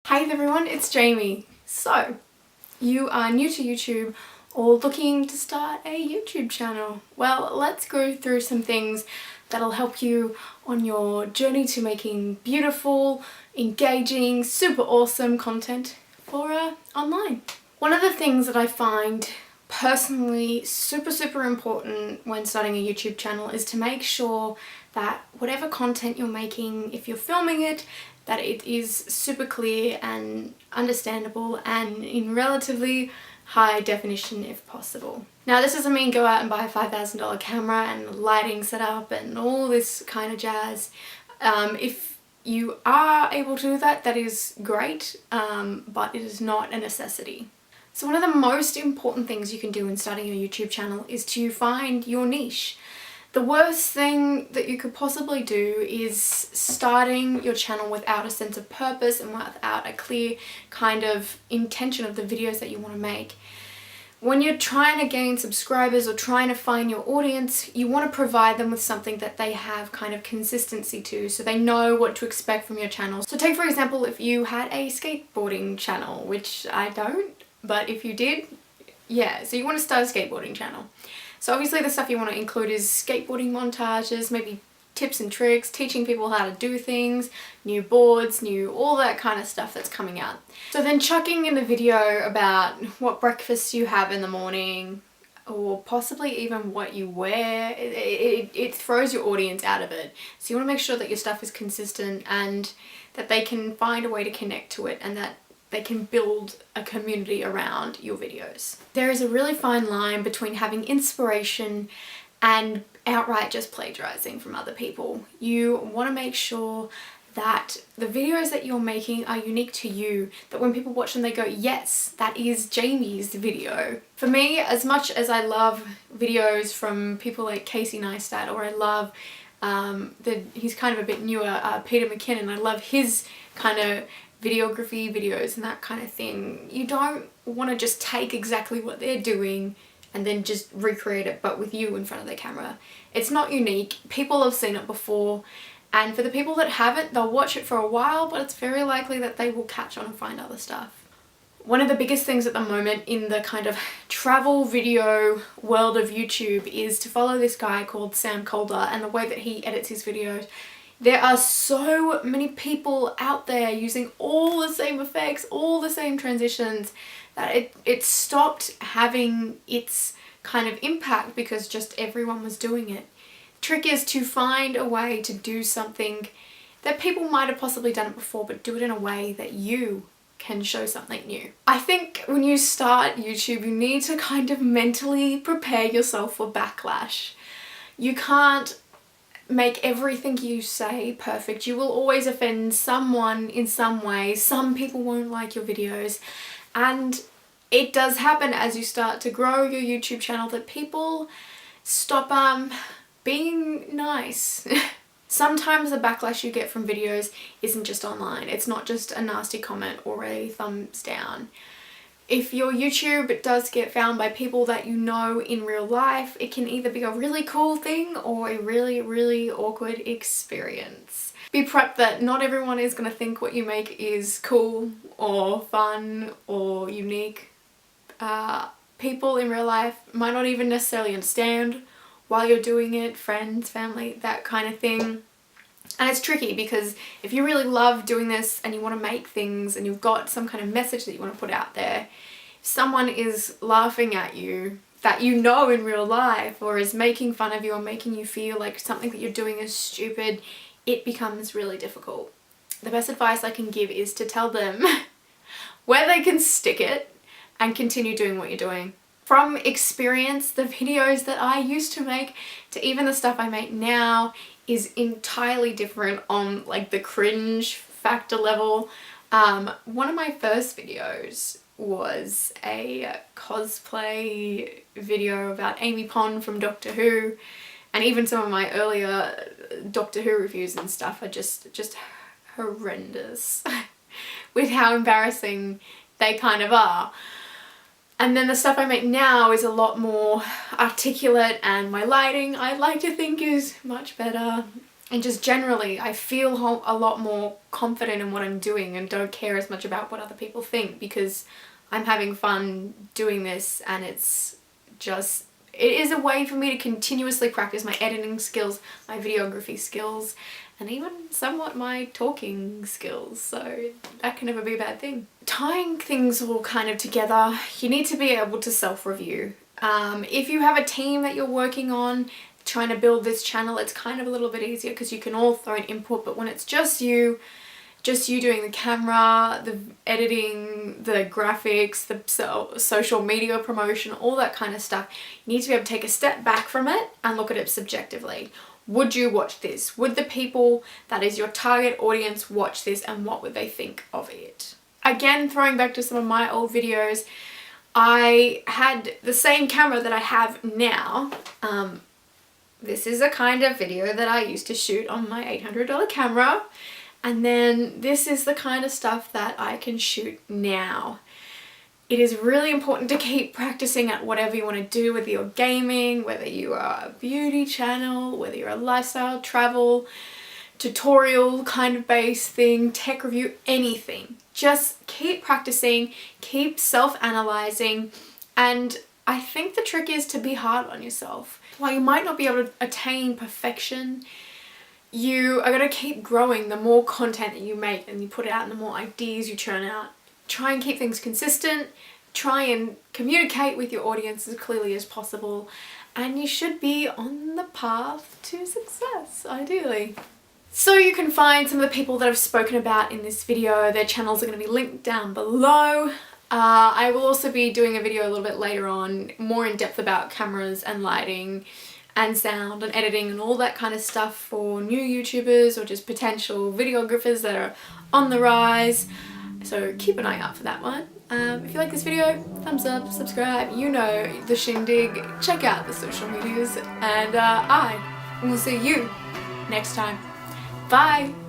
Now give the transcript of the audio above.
Hey everyone, it's Jamie. So, you are new to YouTube or looking to start a YouTube channel. Well, let's go through some things that'll help you on your journey to making beautiful, engaging, super awesome content for online. One of the things that I find personally super important when starting a YouTube channel is to make sure that whatever content you're making, if you're filming it, that it is super clear and understandable and in relatively high definition if possible. Now this doesn't mean go out and buy a $5,000 camera and lighting setup and all this kind of jazz. If you are able to do that, that is great, but it is not a necessity. So one of the most important things you can do in starting your YouTube channel is to find your niche. The worst thing that you could possibly do is starting your channel without a sense of purpose and without a clear kind of intention of the videos that you want to make. When you're trying to gain subscribers or trying to find your audience, you want to provide them with something that they have kind of consistency to, so they know what to expect from your channel. So take for example if you had a skateboarding channel, which I don't, but if you did, yeah, so you want to start a skateboarding channel. So obviously the stuff you want to include is skateboarding montages, maybe tips and tricks, teaching people how to do things, new boards, all that kind of stuff that's coming out. So then chucking in a video about what breakfast you have in the morning, or possibly even what you wear, it throws your audience out of it. So you want to make sure that your stuff is consistent and that they can find a way to connect to it and that they can build a community around your videos. There is a really fine line between having inspiration and outright just plagiarizing from other people. You want to make sure that the videos that you're making are unique to you, that when people watch them they go, yes, that is Jamie's video. For me, as much as I love videos from people like Casey Neistat, or I love he's kind of a bit newer, Peter McKinnon, I love his kind of videography videos and that kind of thing. You don't want to just take exactly what they're doing and then just recreate it but with you in front of the camera. It's not unique. People have seen it before, and for the people that haven't, they'll watch it for a while, but it's very likely that they will catch on and find other stuff. One of the biggest things at the moment in the kind of travel video world of YouTube is to follow this guy called Sam Calder and the way that he edits his videos. There are so many people out there using all the same effects, all the same transitions, that it stopped having its kind of impact because just everyone was doing it. The trick is to find a way to do something that people might have possibly done it before, but do it in a way that you can show something new. I think when you start YouTube, you need to kind of mentally prepare yourself for backlash. You can't make everything you say perfect. You will always offend someone in some way. Some people won't like your videos, and it does happen as you start to grow your YouTube channel that people stop being nice. Sometimes the backlash you get from videos isn't just online. It's not just a nasty comment or a thumbs down. If your YouTube does get found by people that you know in real life, it can either be a really cool thing or a really awkward experience. Be prepped that not everyone is going to think what you make is cool or fun or unique. People in real life might not even necessarily understand while you're doing it, friends, family, that kind of thing. And it's tricky because if you really love doing this and you want to make things and you've got some kind of message that you want to put out there, if someone is laughing at you that you know in real life, or is making fun of you or making you feel like something that you're doing is stupid, it becomes really difficult. The best advice I can give is to tell them where they can stick it and continue doing what you're doing. From experience, the videos that I used to make to even the stuff I make now is entirely different on like the cringe factor level. One of my first videos was a cosplay video about Amy Pond from Doctor Who, and even some of my earlier Doctor Who reviews and stuff are just horrendous with how embarrassing they kind of are. And then the stuff I make now is a lot more articulate, and my lighting I like to think is much better. And just generally, I feel a lot more confident in what I'm doing and don't care as much about what other people think, because I'm having fun doing this, and it is a way for me to continuously practice my editing skills, my videography skills, and even somewhat my talking skills, so that can never be a bad thing. Tying things all kind of together, you need to be able to self-review. If you have a team that you're working on, trying to build this channel, it's kind of a little bit easier because you can all throw an input, but when it's just you doing the camera, the editing, the graphics, the social media promotion, all that kind of stuff, you need to be able to take a step back from it and look at it subjectively. Would you watch this? Would the people that is your target audience watch this, and what would they think of it? Again, throwing back to some of my old videos, I had the same camera that I have now. This is a kind of video that I used to shoot on my $800 camera. And then this is the kind of stuff that I can shoot now. It is really important to keep practicing at whatever you want to do, whether you're gaming, whether you are a beauty channel, whether you're a lifestyle, travel, tutorial kind of based thing, tech review, anything. Just keep practicing, keep self-analyzing, and I think the trick is to be hard on yourself. While you might not be able to attain perfection, you are going to keep growing the more content that you make and you put it out and the more ideas you churn out. Try and keep things consistent, try and communicate with your audience as clearly as possible, and you should be on the path to success, ideally. So you can find some of the people that I've spoken about in this video. Their channels are going to be linked down below. I will also be doing a video a little bit later on, more in depth about cameras and lighting and sound and editing and all that kind of stuff for new YouTubers or just potential videographers that are on the rise. So keep an eye out for that one. If you like this video, thumbs up, subscribe, you know the shindig, check out the social medias, and I will see you next time. Bye!